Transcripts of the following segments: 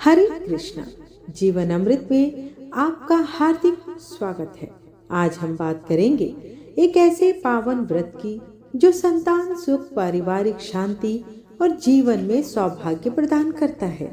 हरे कृष्णा। जीवन अमृत में आपका हार्दिक स्वागत है। आज हम बात करेंगे एक ऐसे पावन व्रत की जो संतान सुख, पारिवारिक शांति और जीवन में सौभाग्य प्रदान करता है।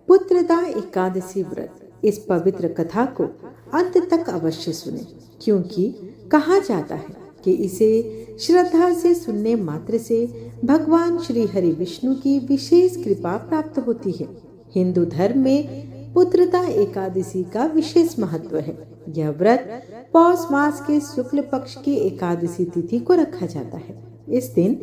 पुत्रदा एकादशी व्रत। इस पवित्र कथा को अंत तक अवश्य सुने, क्योंकि कहा जाता है कि इसे श्रद्धा से सुनने मात्र से भगवान श्री हरि विष्णु की विशेष कृपा प्राप्त होती है। हिंदू धर्म में पुत्रदा एकादशी का विशेष महत्व है। यह व्रत पौष मास के शुक्ल पक्ष की एकादशी तिथि को रखा जाता है। इस दिन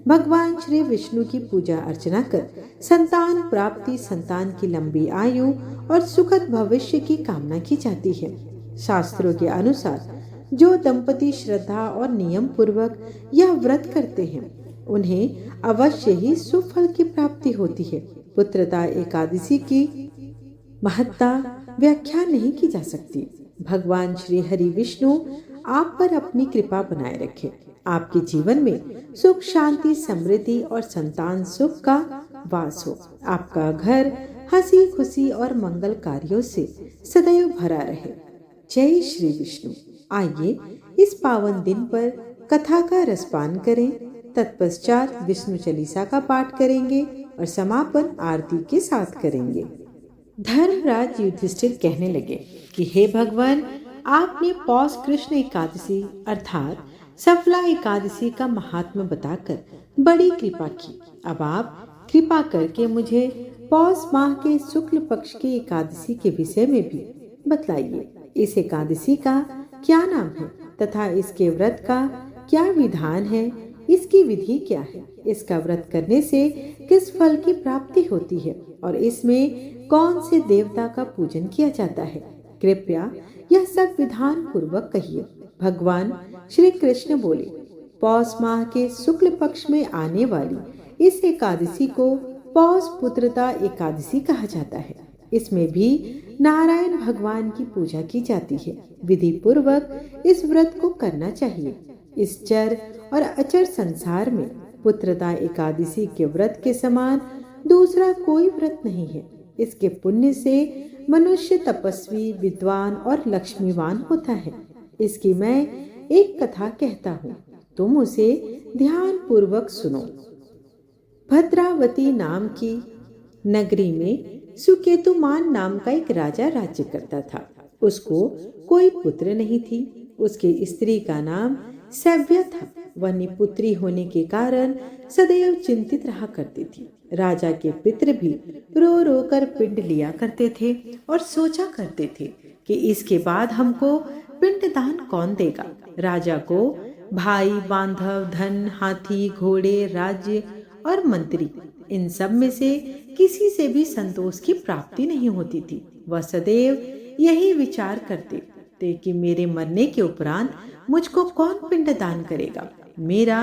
भगवान श्री विष्णु की पूजा अर्चना कर संतान प्राप्ति, संतान की लंबी आयु और सुखद भविष्य की कामना की जाती है। शास्त्रों के अनुसार जो दंपति श्रद्धा और नियम पूर्वक यह व्रत करते हैं, उन्हें अवश्य ही सुफल की प्राप्ति होती है। पुत्रदा एकादशी की महत्ता व्याख्या नहीं की जा सकती। भगवान श्री हरि विष्णु आप पर अपनी कृपा बनाए रखे, आपके जीवन में सुख, शांति, समृद्धि और संतान सुख का वास हो। आपका घर हंसी खुशी और मंगल कार्यों से सदैव भरा रहे। जय श्री विष्णु। आइए इस पावन दिन पर कथा का रसपान करें। तत्पश्चात विष्णु चालीसा का पाठ करेंगे और समापन आरती के साथ करेंगे। धर्मराज युधिष्ठिर कहने लगे कि हे भगवान, आपने पौष कृष्ण एकादशी अर्थात सफला एकादशी का महात्म्य बताकर बड़ी कृपा की। अब आप कृपा करके मुझे पौष माह के शुक्ल पक्ष की एकादशी के विषय में भी बतलाइए। इस एकादशी का क्या नाम है तथा इसके व्रत का क्या विधान है, इसकी विधि क्या है, इसका व्रत करने से किस फल की प्राप्ति होती है और इसमें कौन से देवता का पूजन किया जाता है। कृपया यह सब विधान पूर्वक कहिए। भगवान श्री कृष्ण बोले, पौष माह के शुक्ल पक्ष में आने वाली इस एकादशी को पौष पुत्रदा एकादशी कहा जाता है। इसमें भी नारायण भगवान की पूजा की जाती है। विधि पूर्वक इस व्रत को करना चाहिए। इस चर और अचर संसार में पुत्रदा एकादशी के व्रत के समान दूसरा कोई व्रत नहीं है। इसके पुण्य से मनुष्य तपस्वी, विद्वान और लक्ष्मीवान होता है। इसकी मैं एक कथा कहता हूँ, तुम उसे ध्यान पूर्वक सुनो। भद्रावती नाम की नगरी में सुकेतुमान नाम का एक राजा राज्य करता था। उसको कोई पुत्र नहीं थी। उसकी स्त्री का नाम सव्या था। वह निपुत्री होने के कारण सदैव चिंतित रहा करती थी। राजा के पितृ भी रो रो कर पिंड लिया करते थे और सोचा करते थे कि इसके बाद हमको पिंडदान कौन देगा। राजा को भाई, बांधव, धन, हाथी, घोड़े, राज्य और मंत्री, इन सब में से किसी से भी संतोष की प्राप्ति नहीं होती थी। वह सदैव यही विचार करते थे कि मेरे मरने के उपरांत मुझको कौन पिंडदान करेगा। मेरा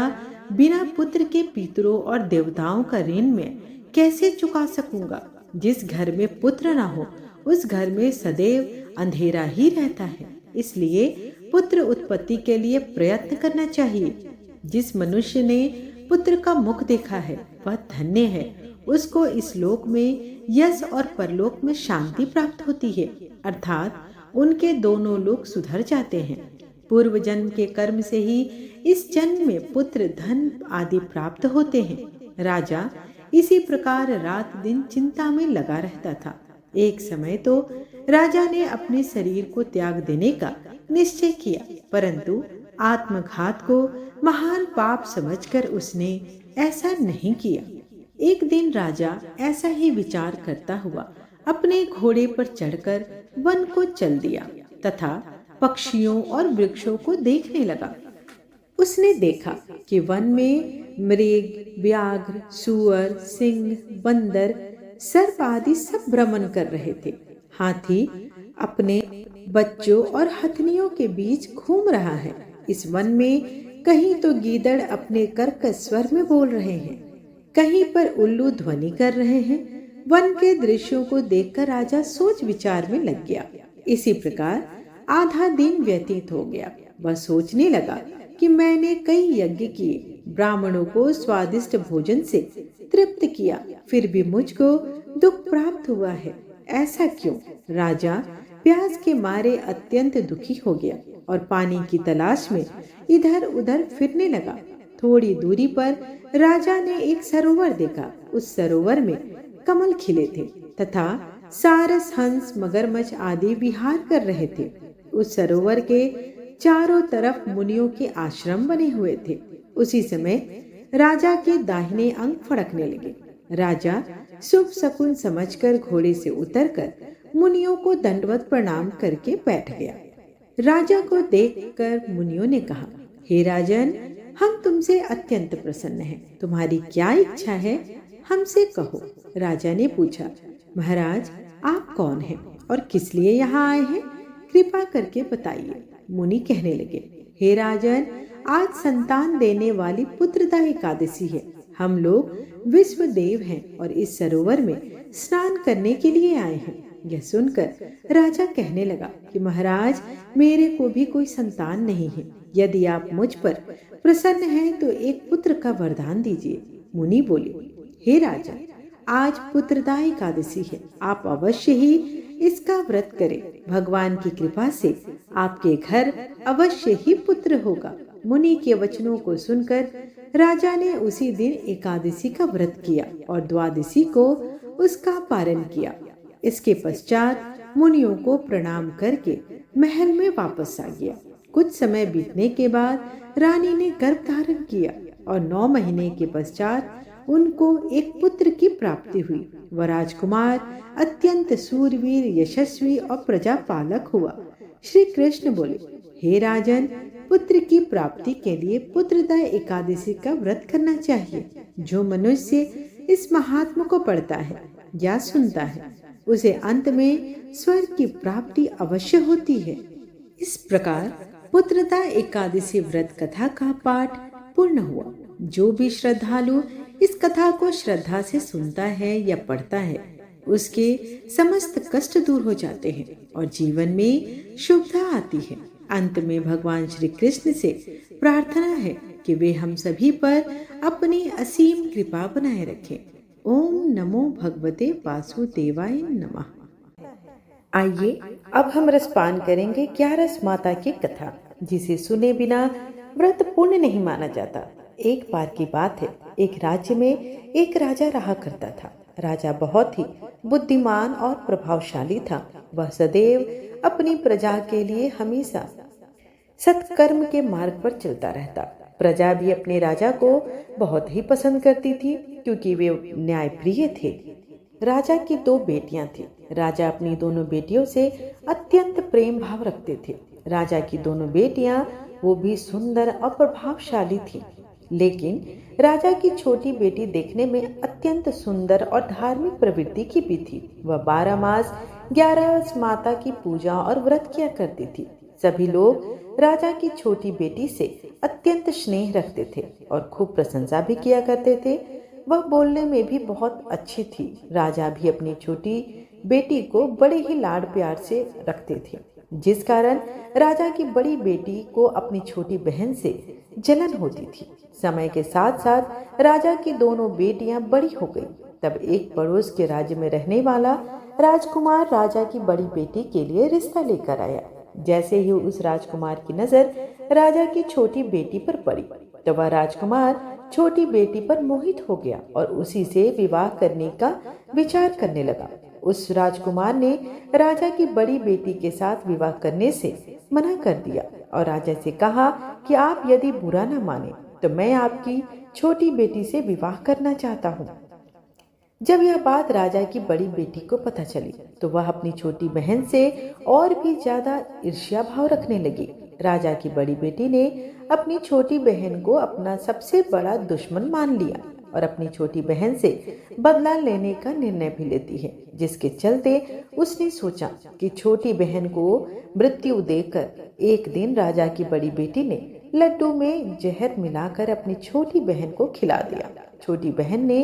बिना पुत्र के पितरों और देवताओं का ऋण मैं कैसे चुका सकूंगा। जिस घर में पुत्र ना हो उस घर में सदैव अंधेरा ही रहता है। इसलिए पुत्र उत्पत्ति के लिए प्रयत्न करना चाहिए। जिस मनुष्य ने पुत्र का मुख देखा है वह धन्य है। उसको इस लोक में यश और परलोक में शांति प्राप्त होती है, अर्थात उनके दोनों लोक सुधर जाते हैं। पूर्व जन्म के कर्म से ही इस जन्म में पुत्र, धन आदि प्राप्त होते हैं। राजा इसी प्रकार रात दिन चिंता में लगा रहता था। एक समय तो राजा ने अपने शरीर को त्याग देने का निश्चय किया, परंतु आत्मघात को महान पाप समझकर उसने ऐसा नहीं किया। एक दिन राजा ऐसा ही विचार करता हुआ अपने घोड़े पर चढ़कर वन को चल दिया तथा पक्षियों और वृक्षों को देखने लगा। उसने देखा कि वन में मृग, व्याघ्र, सूअर, सिंह, बंदर, सर्प आदि सब भ्रमण कर रहे थे। हाथी अपने बच्चों और हथनियों के बीच घूम रहा है। इस वन में कहीं तो गीदड़ अपने कर्कश स्वर में बोल रहे हैं, कहीं पर उल्लू ध्वनि कर रहे हैं। वन के दृश्यों को देखकर राजा सोच विचार में लग गया। इसी प्रकार आधा दिन व्यतीत हो गया। वह सोचने लगा कि मैंने कई यज्ञ किए, ब्राह्मणों को स्वादिष्ट भोजन से तृप्त किया, फिर भी मुझको दुख प्राप्त हुआ है। ऐसा क्यों? राजा प्यास के मारे अत्यंत दुखी हो गया और पानी की तलाश में इधर उधर फिरने लगा। थोड़ी दूरी पर राजा ने एक सरोवर देखा। उस सरोवर में कमल खिले थे तथा सारस, हंस, मगरमच्छ आदि विहार कर रहे थे। उस सरोवर के चारों तरफ मुनियों के आश्रम बने हुए थे। उसी समय राजा के दाहिने अंग फड़कने लगे। राजा शुभ शकुन समझकर घोड़े से उतरकर मुनियों को दंडवत प्रणाम करके बैठ गया। राजा को देखकर मुनियों ने कहा, हे राजन, हम तुमसे अत्यंत प्रसन्न हैं। तुम्हारी क्या इच्छा है, हमसे कहो। राजा ने पूछा, महाराज, आप कौन हैं और किस लिए यहाँ आए हैं? कृपा करके बताइए। मुनि कहने लगे, हे राजन, आज संतान देने वाली पुत्रदा एकादशी है। हम लोग विश्व देव हैं और इस सरोवर में स्नान करने के लिए आए हैं। यह सुनकर राजा कहने लगा कि महाराज, मेरे को भी कोई संतान नहीं है। यदि आप मुझ पर प्रसन्न हैं तो एक पुत्र का वरदान दीजिए। मुनि बोले, हे राजा, आज पुत्रदा एकादशी है। आप अवश्य ही इसका व्रत करें। भगवान की कृपा से आपके घर अवश्य ही पुत्र होगा। मुनि के वचनों को सुनकर राजा ने उसी दिन एकादशी का व्रत किया और द्वादशी को उसका पारण किया। इसके पश्चात मुनियों को प्रणाम करके महल में वापस आ गया। कुछ समय बीतने के बाद रानी ने गर्भ धारण किया और 9 महीने के पश्चात उनको एक पुत्र की प्राप्ति हुई। वह राजकुमार अत्यंत सूरवीर, यशस्वी और प्रजापालक हुआ। श्री कृष्ण बोले, हे राजन, पुत्र की प्राप्ति के लिए पुत्रदा एकादशी का व्रत करना चाहिए। जो मनुष्य इस महात्मा को पढ़ता है या सुनता है, उसे अंत में स्वर्ग की प्राप्ति अवश्य होती है। इस प्रकार पुत्रदा एकादशी व्रत कथा का पाठ पूर्ण हुआ। जो भी श्रद्धालु इस कथा को श्रद्धा से सुनता है या पढ़ता है, उसके समस्त कष्ट दूर हो जाते हैं और जीवन में शुभता आती है। अंत में भगवान श्री कृष्ण से प्रार्थना है कि वे हम सभी पर अपनी असीम कृपा बनाए रखें। ओम नमो भगवते वासुदेवाय नमः। आइए अब हम रसपान करेंगे 11 माता की कथा, जिसे सुने बिना व्रत पूर्ण नहीं माना जाता। एक बार की बात है, एक राज्य में एक राजा रहा करता था। राजा बहुत ही बुद्धिमान और प्रभावशाली था। वह सदैव अपनी प्रजा के लिए हमेशा सत्कर्म के मार्ग पर चलता रहता। प्रजा भी अपने राजा को बहुत ही पसंद करती थी, क्योंकि वे न्यायप्रिय थे। राजा की 2 बेटियां थी। राजा अपनी दोनों बेटियों से अत्यंत प्रेम भाव रखते थे। राजा की दोनों बेटियां वो भी सुंदर और प्रभावशाली थी, लेकिन राजा की छोटी बेटी देखने में अत्यंत सुंदर और धार्मिक प्रवृत्ति की भी थी। वह 12 मास 11 माता की पूजा और व्रत किया करती थी। सभी लोग राजा की छोटी बेटी से अत्यंत स्नेह रखते थे और खूब प्रशंसा भी किया करते थे। वह बोलने में भी बहुत अच्छी थी। राजा भी अपनी छोटी बेटी को बड़े ही लाड प्यार से रखते थे, जिस कारण राजा की बड़ी बेटी को अपनी छोटी बहन से जलन होती थी। समय के साथ साथ राजा की दोनों बेटियां बड़ी हो गई। तब एक पड़ोस के राज्य में रहने वाला राजकुमार राजा की बड़ी बेटी के लिए रिश्ता लेकर आया। जैसे ही उस राजकुमार की नजर राजा की छोटी बेटी पर पड़ी, तो वह राजकुमार छोटी बेटी पर मोहित हो गया और उसी से विवाह करने का विचार करने लगा। उस राजकुमार ने राजा की बड़ी बेटी के साथ विवाह करने से मना कर दिया और राजा से कहा कि आप यदि बुरा न माने तो मैं आपकी छोटी बेटी से विवाह करना चाहता हूँ। जब यह बात राजा की बड़ी बेटी को पता चली, तो वह अपनी छोटी बहन से और भी ज्यादा ईर्ष्या भाव रखने लगी। राजा की बड़ी बेटी ने अपनी छोटी बहन को अपना सबसे बड़ा दुश्मन मान लिया और अपनी छोटी बहन से बदला लेने का निर्णय भी लेती है, जिसके चलते उसने सोचा कि छोटी बहन को मृत्यु देकर एक दिन राजा की बड़ी बेटी ने लड्डू में जहर मिलाकर अपनी छोटी बहन को खिला दिया। छोटी बहन ने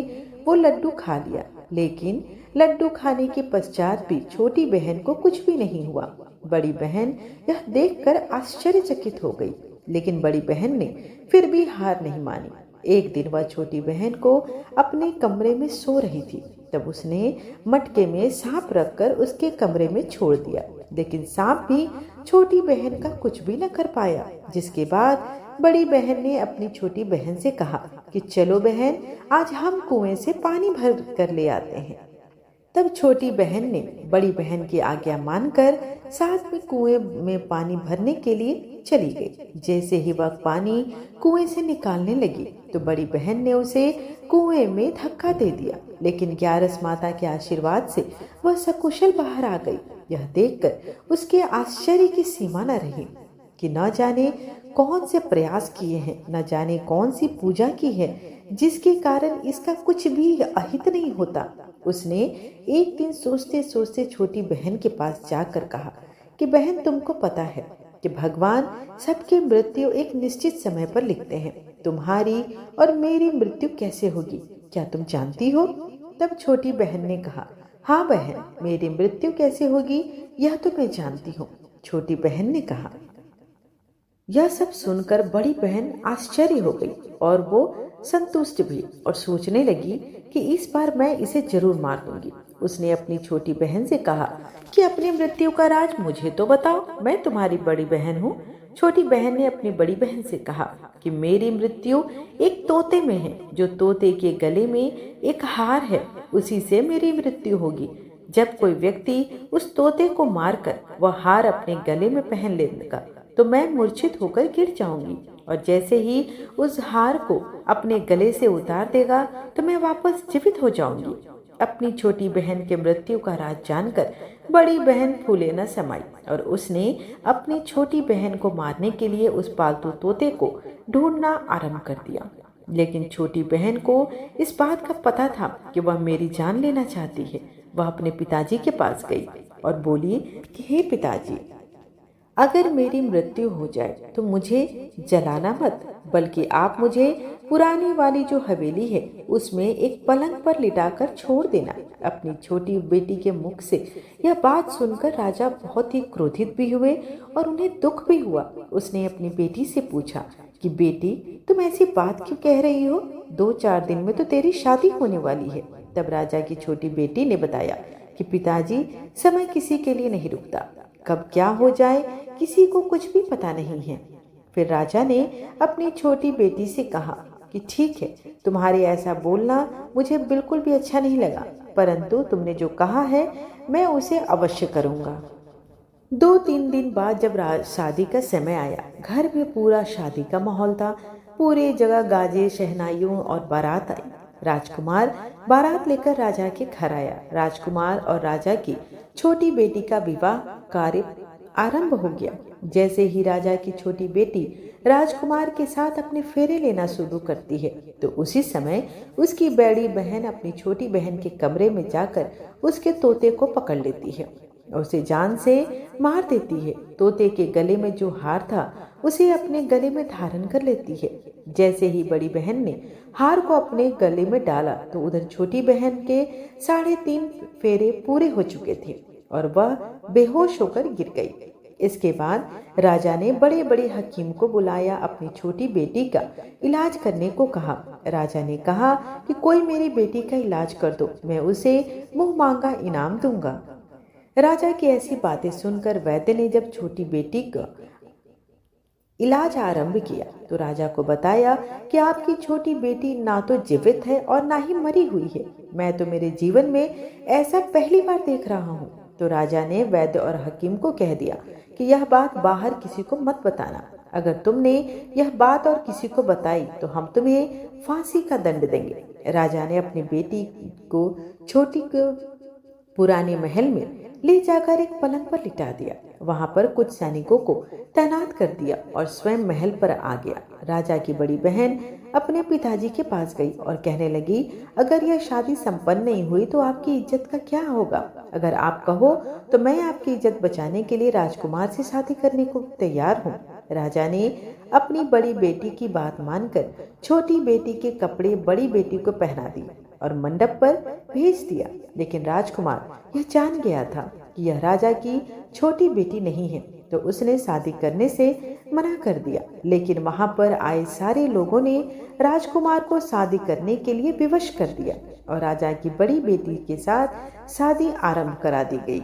वो लड्डू खा लिया, लेकिन लड्डू खाने के पश्चात भी छोटी बहन को कुछ भी नहीं हुआ। बड़ी बहन यह देखकर आश्चर्यचकित हो गई, लेकिन बड़ी बहन ने फिर भी हार नहीं मानी एक दिन वह छोटी बहन को अपने कमरे में सो रही थी। तब उसने मटके में सांप रखकर उसके कमरे में छोड़ दिया, लेकिन सांप भी छोटी बहन का कुछ भी न कर पाया। जिसके बाद बड़ी बहन ने अपनी छोटी बहन से कहा कि चलो बहन, आज हम कुएं से पानी भर कर ले आते हैं। तब छोटी बहन ने बड़ी बहन की आज्ञा मानकर साथ में कुएं में पानी भरने के लिए चली गई। जैसे ही वह पानी कुएं से निकालने लगी तो बड़ी बहन ने उसे कुएं में धक्का दे दिया, लेकिन ग्यारस माता के आशीर्वाद से वह सकुशल बाहर आ गई। यह देखकर उसके आश्चर्य की सीमा न रही कि न जाने कौन से प्रयास किए हैं, न जाने कौन सी पूजा की है जिसके कारण इसका कुछ भी अहित नहीं होता। उसने एक दिन सोचते सोचते छोटी बहन के पास जाकर कहा कि बहन, तुमको पता है कि भगवान सबकी मृत्यु एक निश्चित समय पर लिखते हैं। तुम्हारी और मेरी मृत्यु कैसे होगी, क्या तुम जानती हो? तब छोटी बहन ने कहा, हाँ बहन, मेरी मृत्यु कैसे होगी यह तो मैं जानती हूँ। छोटी बहन ने कहा। यह सब सुनकर बड़ी बहन आश्चर्य हो गई और वो संतुष्ट भी, और सोचने लगी कि इस बार मैं इसे जरूर मार दूंगी। उसने अपनी छोटी बहन से कहा कि अपनी मृत्यु का राज मुझे तो बताओ, मैं तुम्हारी बड़ी बहन हूँ। छोटी बहन ने अपनी बड़ी बहन से कहा कि मेरी मृत्यु एक तोते में है, जो तोते के गले में एक हार है, उसी से मेरी मृत्यु होगी। जब कोई व्यक्ति उस तोते को मारकर वह हार अपने गले में पहन लेगा तो मैं मूर्छित होकर गिर जाऊंगी, और जैसे ही उस हार को अपने गले से उतार देगा तो मैं वापस जीवित हो जाऊंगी। अपनी छोटी बहन के मृत्यु का राज जानकर बड़ी बहन फूले न समाई, और उसने अपनी छोटी बहन को मारने के लिए उस पालतू तोते को ढूंढना आरंभ कर दिया। लेकिन छोटी बहन को इस बात का पता था कि वह मेरी जान लेना चाहती है। वह अपने पिताजी के पास गई और बोली कि हे पिताजी, अगर मेरी मृत्यु हो जाए तो मुझे जलाना मत, बल्कि आप मुझे पुरानी वाली जो हवेली है उसमें एक पलंग पर लिटाकर छोड़ देना। अपनी छोटी बेटी के मुख से यह बात सुनकर राजा बहुत ही क्रोधित भी हुए और उन्हें दुख भी हुआ। उसने अपनी बेटी से पूछा कि बेटी, तुम ऐसी बात क्यों कह रही हो? 2-4 दिन में तो तेरी शादी होने वाली है। तब राजा की छोटी बेटी ने बताया कि पिताजी, समय किसी के लिए नहीं रुकता, कब क्या हो जाए किसी को कुछ भी पता नहीं है। फिर राजा ने अपनी छोटी बेटी से कहा कि ठीक है, तुम्हारे ऐसा बोलना मुझे बिल्कुल भी अच्छा नहीं लगा, परंतु तुमने जो कहा है मैं उसे अवश्य करूंगा। 2-3 दिन बाद जब शादी का समय आया, घर में पूरा शादी का माहौल था। पूरे जगह गाजे, शहनाइयों और बारात आई। राजकुमार बारात लेकर राजा के घर आया। राजकुमार और राजा की छोटी बेटी का विवाह कार्य आरंभ हो गया। जैसे ही राजा की छोटी बेटी राजकुमार के साथ अपने फेरे लेना शुरू करती है तो उसी समय उसकी बड़ी बहन अपनी छोटी बहन के कमरे में जाकर उसके तोते को पकड़ लेती है, उसे जान से मार देती है। तोते के गले में जो हार था उसे अपने गले में धारण कर लेती है। जैसे ही बड़ी बहन ने हार को अपने गले में डाला तो उधर छोटी बहन के 3.5 फेरे पूरे हो चुके थे और वह बेहोश होकर गिर गई। इसके बाद राजा ने बड़े बड़े हकीम को बुलाया, अपनी छोटी बेटी का इलाज करने को कहा। राजा ने कहा कि कोई मेरी बेटी का इलाज कर दो, मैं उसे मुंह मांगा इनाम दूंगा। राजा की ऐसी बातें सुनकर वैद्य ने जब छोटी बेटी का इलाज आरंभ किया तो राजा को बताया कि आपकी छोटी बेटी ना तो जीवित है और ना ही मरी हुई है। मैं तो मेरे जीवन में ऐसा पहली बार देख रहा हूँ। तो राजा ने वैद्य और हकीम को कह दिया कि यह बात बाहर किसी को मत बताना। अगर तुमने यह बात और किसी को बताई तो हम तुम्हें फांसी का दंड देंगे। राजा ने अपनी बेटी को छोटी को पुराने महल में ले जाकर एक पलंग पर लिटा दिया। वहां पर कुछ सैनिकों को तैनात कर दिया और स्वयं महल पर आ गया। राजा की बड़ी बहन अपने पिताजी के पास गई और कहने लगी, अगर यह शादी संपन्न नहीं हुई तो आपकी इज्जत का क्या होगा? अगर आप कहो तो मैं आपकी इज्जत बचाने के लिए राजकुमार से शादी करने को तैयार हूँ। राजा ने अपनी बड़ी बेटी की बात मानकर छोटी बेटी के कपड़े बड़ी बेटी को पहना दिए और मंडप पर भेज दिया। लेकिन राजकुमार यह जान गया था कि यह राजा की छोटी बेटी नहीं है, तो उसने शादी करने से मना कर दिया, लेकिन वहां पर आए सारे लोगों ने राजकुमार को शादी करने के लिए विवश कर दिया और राजा की बड़ी बेटी के साथ शादी आरंभ करा दी गई।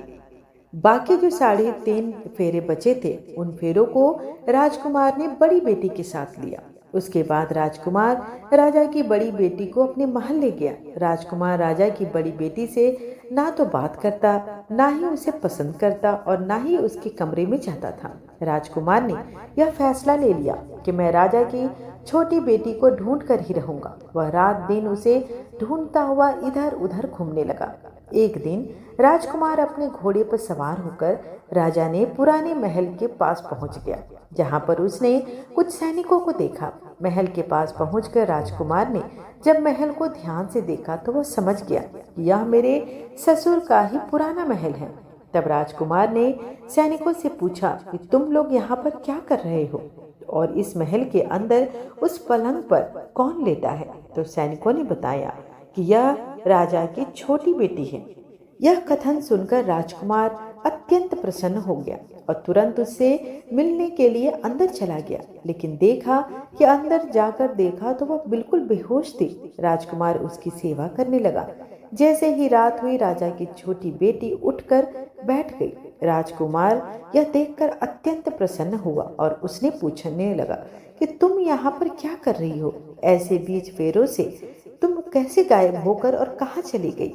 बाकी जो 3.5 फेरे बचे थे, उन फेरों को राजकुमार ने बड़ी बेटी के साथ लिया। उसके बाद राजकुमार राजा की बड़ी बेटी को अपने महल ले गया। राजकुमार राजा की बड़ी बेटी से ना तो बात करता, ना ही उसे पसंद करता और ना ही उसके कमरे में जाता था। राजकुमार ने यह फैसला ले लिया कि मैं राजा की छोटी बेटी को ढूंढ कर ही रहूंगा। वह रात दिन उसे ढूंढता हुआ इधर उधर घूमने लगा। एक दिन राजकुमार अपने घोड़े पर सवार होकर राजा ने पुराने महल के पास पहुंच गया, जहां पर उसने कुछ सैनिकों को देखा। महल के पास पहुंचकर राजकुमार ने जब महल को ध्यान से देखा तो वह समझ गया कि यह मेरे ससुर का ही पुराना महल है। तब राजकुमार ने सैनिकों से पूछा कि तुम लोग यहाँ पर क्या कर रहे हो और इस महल के अंदर उस पलंग पर कौन लेटा है? तो सैनिकों ने बताया कि यह राजा की छोटी बेटी है। यह कथन सुनकर राजकुमार अत्यंत प्रसन्न हो गया और तुरंत उससे मिलने के लिए अंदर चला गया, लेकिन देखा कि अंदर जाकर देखा तो वह बिल्कुल बेहोश थी। राजकुमार उसकी सेवा करने लगा। जैसे ही रात हुई, राजा की छोटी बेटी उठकर बैठ गई। राजकुमार यह देखकर अत्यंत प्रसन्न हुआ और उसने पूछने लगा कि तुम यहाँ पर क्या कर रही हो? ऐसे बीच फेरों से तुम कैसे गायब होकर और कहाँ चली गई?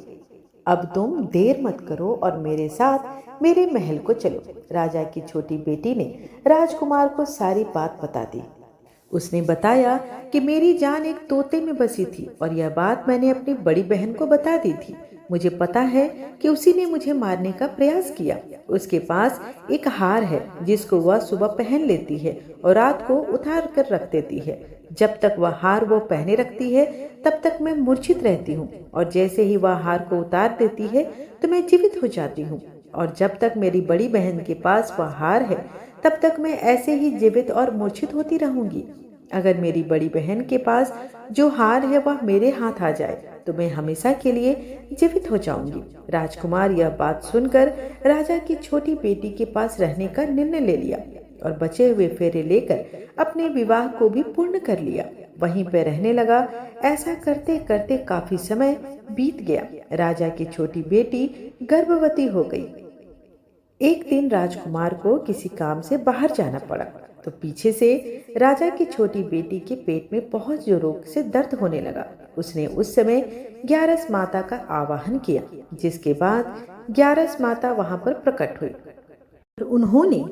अब तुम देर मत करो और मेरे साथ मेरे महल को चलो। राजा की छोटी बेटी ने राजकुमार को सारी बात बता दी। उसने बताया कि मेरी जान एक तोते में बसी थी और यह बात मैंने अपनी बड़ी बहन को बता दी थी। मुझे पता है कि उसी ने मुझे मारने का प्रयास किया। उसके पास एक हार है जिसको वह सुबह पहन लेती है और रात को उतार कर रख देती है। जब तक वह हार वो पहने रखती है तब तक मैं मूर्छित रहती हूँ और जैसे ही वह हार को उतार देती है तो मैं जीवित हो जाती हूँ। और जब तक मेरी बड़ी बहन के पास वह हार है तब तक मैं ऐसे ही जीवित और मूर्छित होती रहूंगी। अगर मेरी बड़ी बहन के पास जो हार है वह मेरे हाथ आ जाए तो मैं हमेशा के लिए जीवित हो जाऊंगी। राजकुमार यह बात सुनकर राजा की छोटी बेटी के पास रहने का निर्णय ले लिया और बचे हुए फेरे लेकर अपने विवाह को भी पूर्ण कर लिया। वहीं पे रहने लगा। ऐसा करते करते काफी समय बीत गया। राजा की छोटी बेटी गर्भवती हो गई। एक दिन राजकुमार को किसी काम से बाहर जाना पड़ा तो पीछे से राजा की छोटी बेटी के पेट में बहुत जोरों से दर्द होने लगा। उसने उस समय ग्यारस माता का आवाहन किया, जिसके बाद ग्यारस माता वहां पर प्रकट हुई। उन्होंने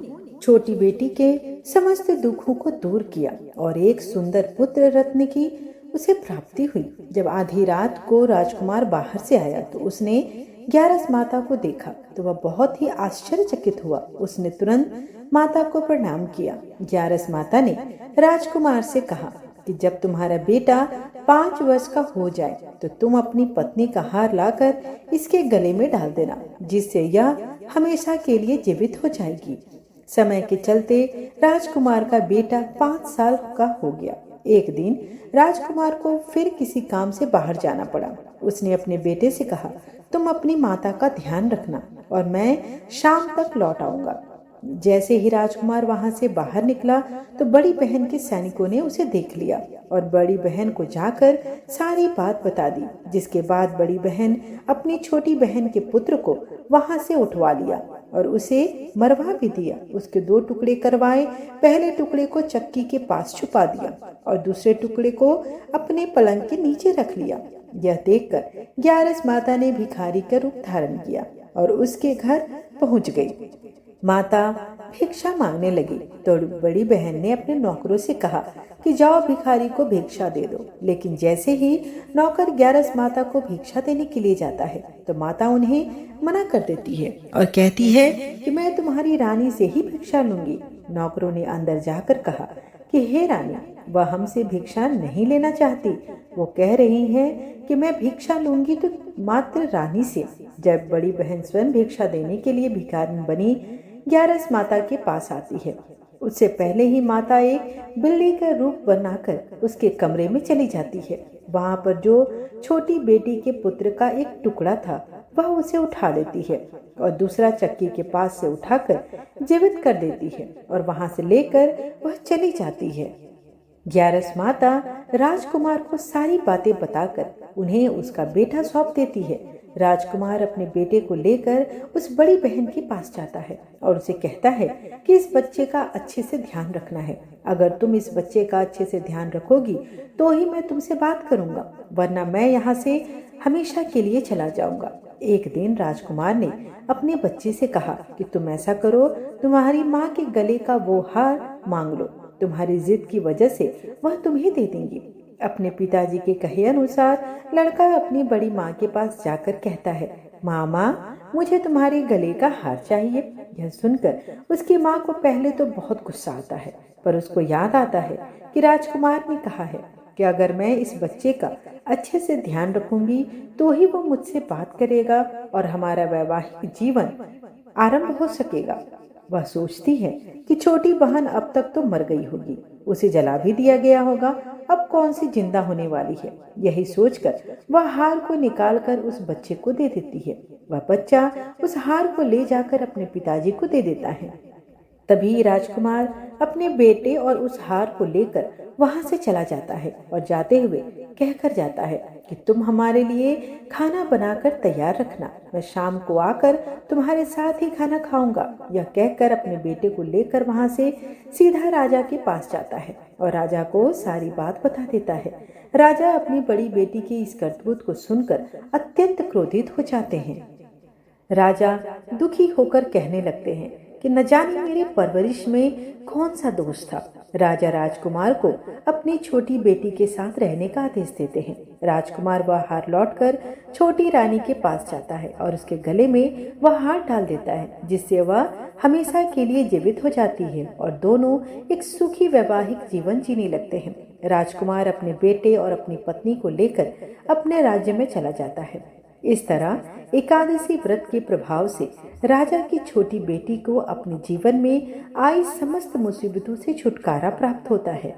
छोटी बेटी के समस्त दुखों को दूर किया और एक सुंदर पुत्र रत्न की उसे प्राप्ति हुई। जब आधी रात को राजकुमार बाहर से आया तो उसने ग्यारस माता को देखा तो वह बहुत ही आश्चर्यचकित हुआ। उसने तुरंत माता को प्रणाम किया। ग्यारस माता ने राजकुमार से कहा कि जब तुम्हारा बेटा 5 वर्ष का हो जाए तो तुम अपनी पत्नी का हार लाकर इसके गले में डाल देना, जिससे यह हमेशा के लिए जीवित हो जाएगी। समय के चलते राजकुमार का बेटा 5 साल का हो गया। एक दिन राजकुमार को फिर किसी काम से बाहर जाना पड़ा। उसने अपने बेटे से कहा, तुम अपनी माता का ध्यान रखना और मैं शाम तक लौट आऊंगा। जैसे ही राजकुमार वहां से बाहर निकला तो बड़ी बहन के सैनिकों ने उसे देख लिया और बड़ी बहन को जाकर सारी बात बता दी, जिसके बाद बड़ी बहन अपनी छोटी बहन के पुत्र को वहां से उठवा लिया और उसे मरवा भी दिया। उसके 2 टुकड़े करवाए। पहले टुकड़े को चक्की के पास छुपा दिया और दूसरे टुकड़े को अपने पलंग के नीचे रख लिया। यह देखकर ग्यारस माता ने भिखारी का रूप धारण किया और उसके घर पहुंच गई। माता भिक्षा मांगने लगी तो बड़ी बहन ने अपने नौकरों से कहा कि जाओ भिखारी को भिक्षा दे दो। लेकिन जैसे ही नौकर ग्यारस माता को भिक्षा देने के लिए जाता है तो माता उन्हें मना कर देती है और कहती है कि मैं तुम्हारी रानी से ही भिक्षा लूंगी। नौकरों ने अंदर जाकर कहा कि हे रानी, वह हमसे भिक्षा नहीं लेना चाहती। वो कह रही है कि मैं भिक्षा लूंगी तो मात्र रानी से। जब बड़ी बहन स्वयं भिक्षा देने के लिए भिखारिन बनी ग्यारस माता के पास आती है, उससे पहले ही माता एक बिल्ली का रूप बनाकर उसके कमरे में चली जाती है। वहां पर जो छोटी बेटी के पुत्र का एक टुकड़ा था वह उसे उठा लेती है और दूसरा चक्की के पास से उठाकर जीवित कर देती है और वहां से लेकर वह चली जाती है। ग्यारस माता राजकुमार को सारी बातें बताकर उन्हें उसका बेटा सौंप देती है। राजकुमार अपने बेटे को लेकर उस बड़ी बहन के पास जाता है और उसे कहता है कि इस बच्चे का अच्छे से ध्यान रखना है। अगर तुम इस बच्चे का अच्छे से ध्यान रखोगी तो ही मैं तुमसे बात करूंगा, वरना मैं यहाँ से हमेशा के लिए चला जाऊंगा। एक दिन राजकुमार ने अपने बच्चे से कहा कि तुम ऐसा करो, तुम्हारी माँ के गले का वो हार मांग लो, तुम्हारी जिद की वजह से वह तुम्हें दे देंगी। अपने पिताजी के कहे अनुसार लड़का अपनी बड़ी माँ के पास जाकर कहता है, मामा मुझे तुम्हारे गले का हार चाहिए। यह सुनकर उसकी माँ को पहले तो बहुत गुस्सा आता है, पर उसको याद आता है कि राजकुमार ने कहा है कि अगर मैं इस बच्चे का अच्छे से ध्यान रखूंगी तो ही वो मुझसे बात करेगा और हमारा वैवाहिक जीवन आरंभ हो सकेगा। वह सोचती है कि छोटी बहन अब तक तो मर गई होगी, उसे जला भी दिया गया होगा, अब कौन सी जिंदा होने वाली है। यही सोचकर वह हार को निकालकर उस बच्चे को दे देती है। वह बच्चा उस हार को ले जाकर अपने पिताजी को दे देता है। तभी राजकुमार अपने बेटे और उस हार को लेकर वहां से चला जाता है और जाते हुए कहकर जाता है कि तुम हमारे लिए खाना बनाकर तैयार रखना, मैं शाम को आकर तुम्हारे साथ ही खाना खाऊंगा। यह कहकर अपने बेटे को लेकर वहां से सीधा राजा के पास जाता है और राजा को सारी बात बता देता है। राजा अपनी बड़ी बेटी की इस करतूत को सुनकर अत्यंत क्रोधित हो जाते हैं। राजा दुखी होकर कहने लगते हैं कि न जाने मेरी परवरिश में कौन सा दोष था। राजा राजकुमार को अपनी छोटी बेटी के साथ रहने का आदेश देते हैं। राजकुमार वह हार लौटकर छोटी रानी के पास जाता है और उसके गले में वह हार डाल देता है, जिससे वह हमेशा के लिए जीवित हो जाती है और दोनों एक सुखी वैवाहिक जीवन जीने लगते हैं। राजकुमार अपने बेटे और अपनी पत्नी को लेकर अपने राज्य में चला जाता है। इस तरह एकादशी व्रत के प्रभाव से राजा की छोटी बेटी को अपने जीवन में आई समस्त मुसीबतों से छुटकारा प्राप्त होता है।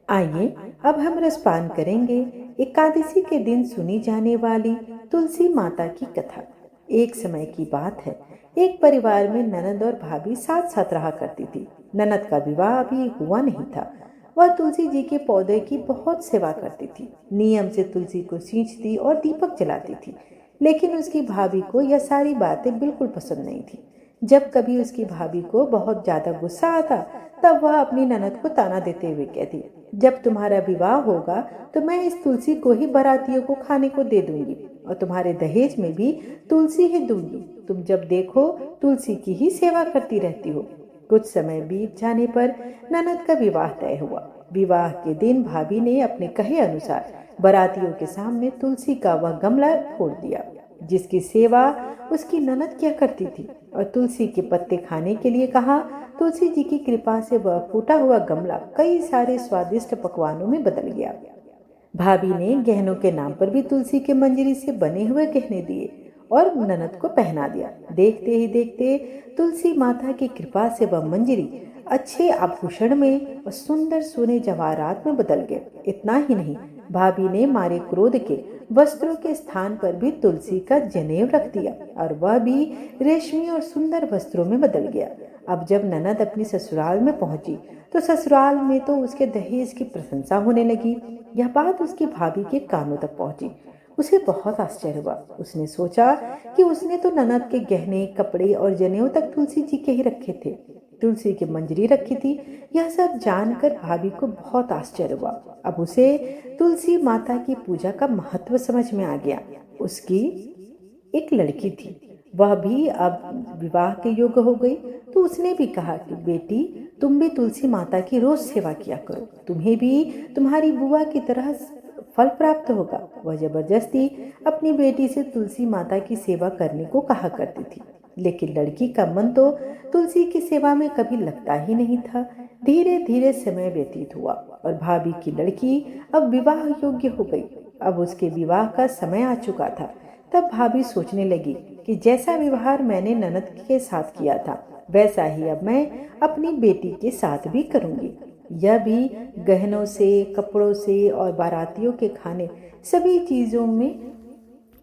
आइए अब हम रसपान करेंगे एकादशी के दिन सुनी जाने वाली तुलसी माता की कथा। एक समय की बात है, एक परिवार में ननद और भाभी साथ साथ रहा करती थी। ननद का विवाह अभी हुआ नहीं था। वह तुलसी जी के पौधे की बहुत सेवा करती थी, नियम से तुलसी को सींचती और दीपक जलाती थी। लेकिन उसकी भाभी को यह सारी बातें बिल्कुल पसंद नहीं थी। जब कभी उसकी भाभी को बहुत ज्यादा गुस्सा आता तब वह अपनी ननद को ताना देते हुए कहती, जब तुम्हारा विवाह होगा तो मैं इस तुलसी को ही बारातियों को खाने को दे दूंगी और तुम्हारे दहेज में भी तुलसी ही दूंगी। तुम जब देखो तुलसी की ही सेवा करती रहती हो। कुछ समय बीत जाने पर ननद का विवाह तय हुआ। विवाह के दिन भाभी ने अपने कहे अनुसार बारातियों के सामने तुलसी का वह गमला फोड़ दिया, जिसकी सेवा उसकी ननद क्या करती थी, और तुलसी के पत्ते खाने के लिए कहा। तुलसी जी की कृपा से वह फूटा हुआ गमला कई सारे स्वादिष्ट पकवानों में बदल गया। भाभी ने गहनों के नाम पर भी तुलसी के मंजरी से बने हुए गहने दिए और ननद को पहना दिया। देखते ही देखते तुलसी माता की कृपा से वह मंजरी अच्छे आभूषण में और सुंदर सोने जवाहरात में बदल गए। इतना ही नहीं, भाभी ने मारे क्रोध के वस्त्रों के स्थान पर भी तुलसी का जनेऊ रख दिया और वह भी रेशमी और सुंदर वस्त्रों में बदल गया। अब जब ननद अपनी ससुराल में पहुंची तो ससुराल में तो उसके दहेज की प्रशंसा होने लगी। यह बात उसकी भाभी के कानों तक पहुंची। उसे बहुत आश्चर्य हुआ। उसने सोचा कि उसने तो ननद के गहने, कपड़े और जनेऊ तक तुलसी जी के ही रखे थे, तुलसी की मंजरी रखी थी। यह सब जानकर भाभी को बहुत आश्चर्य हुआ। अब उसे तुलसी माता की पूजा का महत्व समझ में आ गया। उसकी एक लड़की थी, वह भी अब विवाह के योग्य हो गई, तो उसने भी कहा कि बेटी तुम भी तुलसी माता की रोज सेवा किया करो, तुम्हें भी तुम्हारी बुआ की तरह फल प्राप्त होगा। वह जबरदस्ती अपनी बेटी से तुलसी माता की सेवा करने को कहा करती थी, लेकिन लड़की का मन तो तुलसी की सेवा में कभी लगता ही नहीं था। धीरे धीरे समय व्यतीत हुआ और भाभी की लड़की अब विवाह योग्य हो गई। अब उसके विवाह का समय आ चुका था। तब भाभी सोचने लगी कि जैसा व्यवहार मैंने ननद के साथ किया था वैसा ही अब मैं अपनी बेटी के साथ भी करूंगी। यह भी गहनों से, कपड़ों से और बारातियों के खाने सभी चीजों में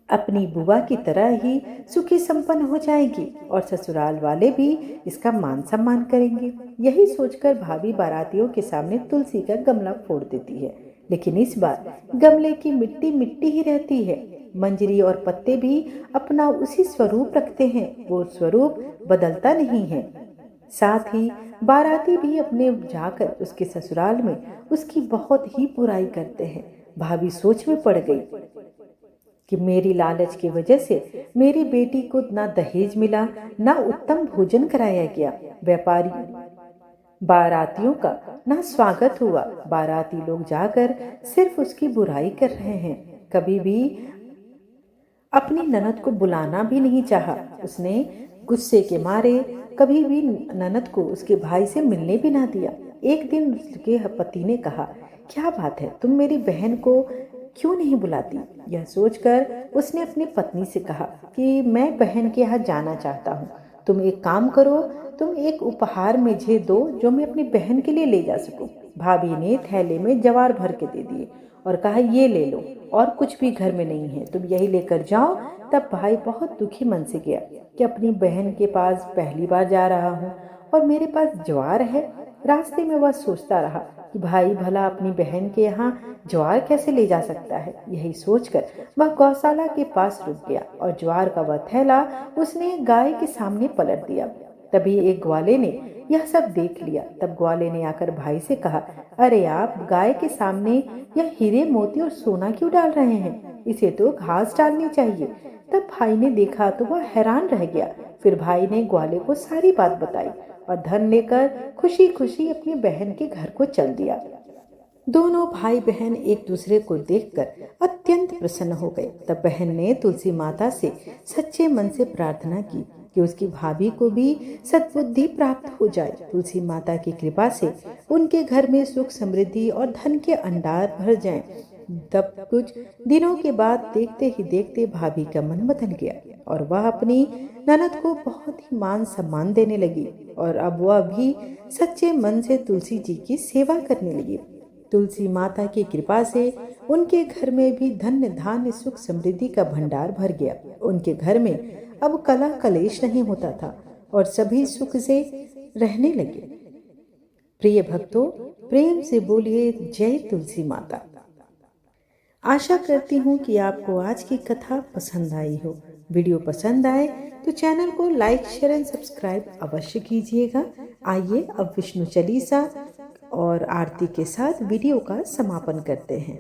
अपनी बुआ की तरह ही सुखी संपन्न हो जाएगी और ससुराल वाले भी इसका मान सम्मान करेंगे। यही सोचकर भाभी बारातियों के सामने तुलसी का गमला फोड़ देती है, लेकिन इस बार गमले की मिट्टी मिट्टी ही रहती है। मंजरी और पत्ते भी अपना उसी स्वरूप रखते हैं, वो स्वरूप बदलता नहीं है। साथ ही बाराती भी अपने जाकर उसके ससुराल में उसकी बहुत ही बुराई करते हैं। भाभी सोच में पड़ गई कि मेरी लालच की वजह से मेरी बेटी को ना दहेज मिला, ना उत्तम भोजन कराया गया, व्यापारी बारातियों का ना स्वागत हुआ। बाराती लोग जाकर सिर्फ उसकी बुराई कर रहे हैं, कभी भी अपनी ननद को बुलाना भी नहीं चाहा। उसने गुस्से के मारे कभी भी ननद को उसके भाई से मिलने भी ना दिया। एक दिन उसके पति ने कहा, क्या बात है, तुम मेरी बहन को क्यों नहीं बुलाती? यह सोचकर उसने अपनी पत्नी से कहा कि मैं बहन के यहाँ जाना चाहता हूँ। तुम एक काम करो, तुम एक उपहार मुझे दो जो मैं अपनी बहन के लिए ले जा सकूं। भाभी ने थैले में जवार भर के दे दिए और कहा, ये ले लो, और कुछ भी घर में नहीं है, तुम यही लेकर जाओ। तब भाई बहुत दुखी मन से गया कि अपनी बहन के पास पहली बार जा रहा हूँ और मेरे पास ज्वार है। रास्ते में वह सोचता रहा कि भाई भला अपनी बहन के यहाँ ज्वार कैसे ले जा सकता है। यही सोचकर वह गौशाला के पास रुक गया और ज्वार का वह थैला उसने गाय के सामने पलट दिया। तभी एक ग्वाले ने यह सब देख लिया। तब ग्वाले ने आकर भाई से कहा, अरे आप गाय के सामने यह हीरे मोती और सोना क्यों डाल रहे हैं? इसे तो घास डालनी चाहिए। तब भाई ने देखा तो वह हैरान रह गया। फिर भाई ने ग्वाले को सारी बात बताई और धन लेकर खुशी खुशी अपनी बहन के घर को चल दिया। दोनों भाई बहन एक दूसरे को देखकर अत्यंत प्रसन्न हो गए। तब बहन ने तुलसी माता से सच्चे मन से प्रार्थना की कि उसकी भाभी को भी सद्बुद्धि प्राप्त हो जाए। तुलसी माता की कृपा से उनके घर में सुख समृद्धि और धन के अंडार भर जाएं। तब कुछ दिनों के बाद देखते ही देखते भाभी का मन बदल गया और वह अपनी ननद को बहुत ही मान सम्मान देने लगी और अब वह भी सच्चे मन से तुलसी जी की सेवा करने लगी। तुलसी माता की कृपा से उनके घर में भी धन्य धान्य सुख समृद्धि का भंडार भर गया। उनके घर में अब कला कलेश नहीं होता था और सभी सुख से रहने लगे। प्रिय भक्तों, प्रेम से बोलिए जय तुलसी माता। आशा करती हूँ कि आपको आज की कथा पसंद आई हो। वीडियो पसंद आए तो चैनल को लाइक शेयर एंड सब्सक्राइब अवश्य कीजिएगा। आइए अब विष्णु चालीसा और आरती के साथ वीडियो का समापन करते हैं।